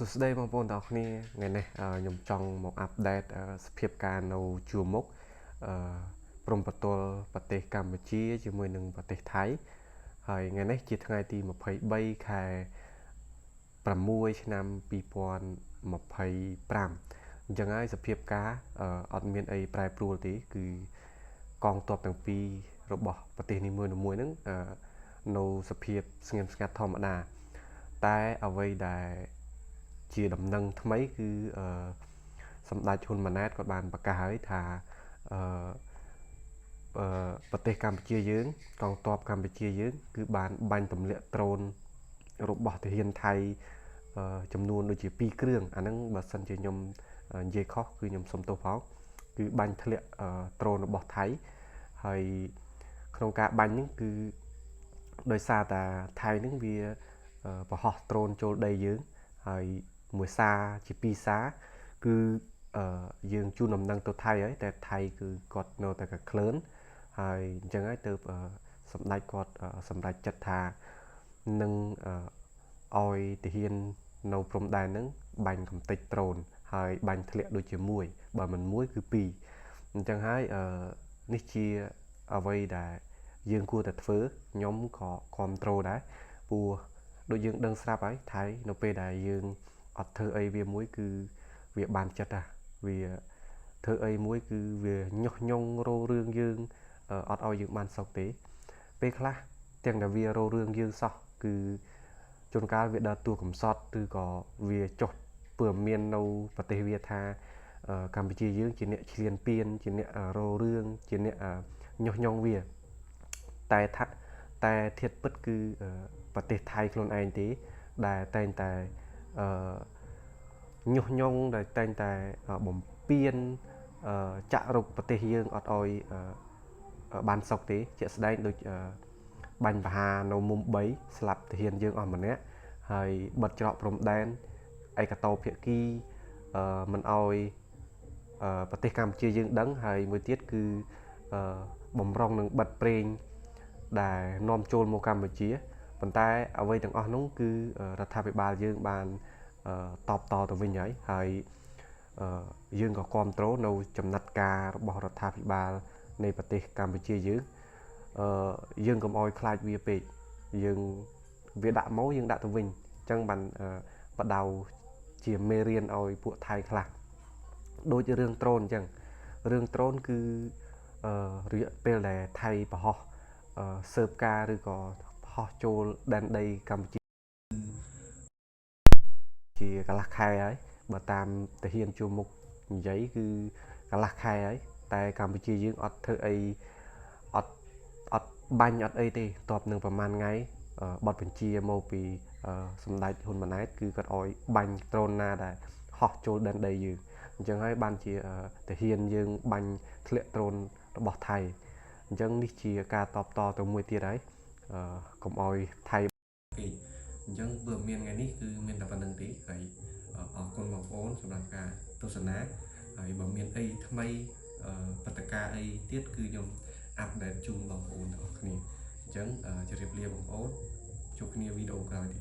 សួស្តីបងប្អូនទាំងអស់គ្នាថ្ងៃនេះខ្ញុំចង់មកអាប់ដេតសភាពការនៅជួរមុខព្រំប្រទល់ប្រទេសកម្ពុជាជាមួយនឹងប្រទេសថៃហើយថ្ងៃនេះជាថ្ងៃទី23ខែ6ឆ្នាំ2025អញ្ចឹងហើយសភាពការអត់មានអីប្រែប្រួលទេគឺកងទ័ពទាំងពីររបស់ប្រទេសនីមួយៗហ្នឹងនៅសភាពស្ងៀមស្ងាត់ធម្មតាតែអ្វីដែលជាដំណឹងថ្មីគឺសម្ដេចហ៊ុនម៉ាណែតគាត់បានប្រកាសហើយថាប្រទេសកម្ពុជាយើងកងទ័ពកម្ពុជាយើងគឺបានបាញ់ទម្លាក់ដ្រូនរបស់ទាហានថៃចំនួនដូចជា2គ្រឿងអាហ្នឹងបើសិនជាខ្ញុំនិយាយខុសគឺខ្ញុំសុំទោសផងគឺបាញ់ធ្លាក់ដ្រូនរបស់ថៃហើយក្នុងការបាញ់ហ្នឹងគឺដោយសារតែថៃហ្នឹងវាប្រហោះដ្រូនចូលដីយើងហើយមួយសារជា2សារគឺយើងជូនដំណឹងទៅថៃហើយតែថៃគឺគាត់នៅតែក្លឿនហើយអញ្ចឹងហើយទៅសម្ដេចគាត់សម្រេចចិត្តថានឹងឲ្យទាហាននៅព្រំដែនហ្នឹងបាញ់កំទេចដ្រូនហើយបាញ់ធ្លាក់ដូចជាមួយបើមិនមួយគឺ2អញ្ចឹងហើយនេះជាអ្វីដែលយើងគួរតែធ្វើខ្ញុំក៏គ្រប់ត្រូលដែរព្រោះដូចយើងដឹងស្រាប់ហើយថៃនៅពេលដែលយើងអត់ធ្វើអីវាមួយគឺវាបានចិត្តណាវាធ្វើអីមួយគឺវាញុះញង់រោរឿងយើងអត់ឲ្យយើងបានសុខទេពេលខ្លះទាំងតែវារោរឿងយើងសោះគឺជួនកាលវាដើរតួកំសត់ឬក៏វាចុះពើមាននៅប្រទេសវាថាកម្ពុជាយើងជាអ្នកឈ្លានពានជាអ្នករោរឿងជាអ្នកញុះញង់វាតែធៀបពិតគឺប្រទេសថៃខ្លួនឯងទេដែលតែងតែញុះញង់ដែលតែងតែបំពេញចាក់រុកប្រទេសយើងអត់ឲ្យបានសុខទេជាក់ស្ដែងដូចបាញ់បហានៅមុំ3ស្លាប់ទាហានយើងអស់ម្នាក់ហើយបិទច្រកព្រំដែនឯកតោភាគីមិនអោយប្រទេសកម្ពុជាយើងដឹងហើយមួយទៀតគឺបំរុងនឹងបិទប្រេងដែលនាំចូលមកកម្ពុជាប៉ុន្តែអ្វីទាំងអស់នោះគឺរដ្ឋាភិបាលយើងបានតបតទៅវិញហើយយើងក៏គ្រប់គ្រងនៅចំណាត់ការរបស់រដ្ឋាភិបាលនៃប្រទេសកម្ពុជាយើងកុំអោយខ្លាចវាពេកយើងវាដាក់មកយើងដាក់ទៅវិញអញ្ចឹងបានបដៅជាមេរៀនឲ្យពួកថៃខ្លះដូចរឿងដ្រូនអញ្ចឹងរឿងដ្រូនគឺរយៈពេលដែលថៃប្រហោះស៊ើបការឬក៏ប្រហោះចូលដែនដីកម្ពុជាជាកន្លះខែហើយបើតាមទាហានជួរមុខនិយាយគឺកន្លះខែហើយតែកម្ពុជាយើងអត់ធ្វើអីអត់បាញ់អត់អីទេតបនឹងប្រហែលថ្ងៃបទបញ្ជាមកពីសម្ដេចហ៊ុនម៉ាណែតគឺគាត់ឲ្យបាញ់ដ្រូនណាដែលហោះចូលដែនដីយើងអញ្ចឹងហើយបានជាទាហានយើងបាញ់ធ្លាក់ដ្រូនរបស់ថៃអញ្ចឹងនេះជាការតបតទៅមួយទៀតហើយកុំឲ្យថៃពេកអញ្ចឹងបើមានថ្ងៃនេះគឺមានតែប៉ុណ្្នឹងទេហើយអរគុណបងប្អូនសម្រាប់ការទស្សនាហើយបើមានអីថ្មីព្រឹត្តិការណ៍អីទៀតគឺខ្ញុំអាប់ដេតជូនបងប្អូនទាំងអស់គ្នាអញ្ចឹងជម្រាបលាបងប្អូនជួបគ្នាវីដេអូក្រោយទៀត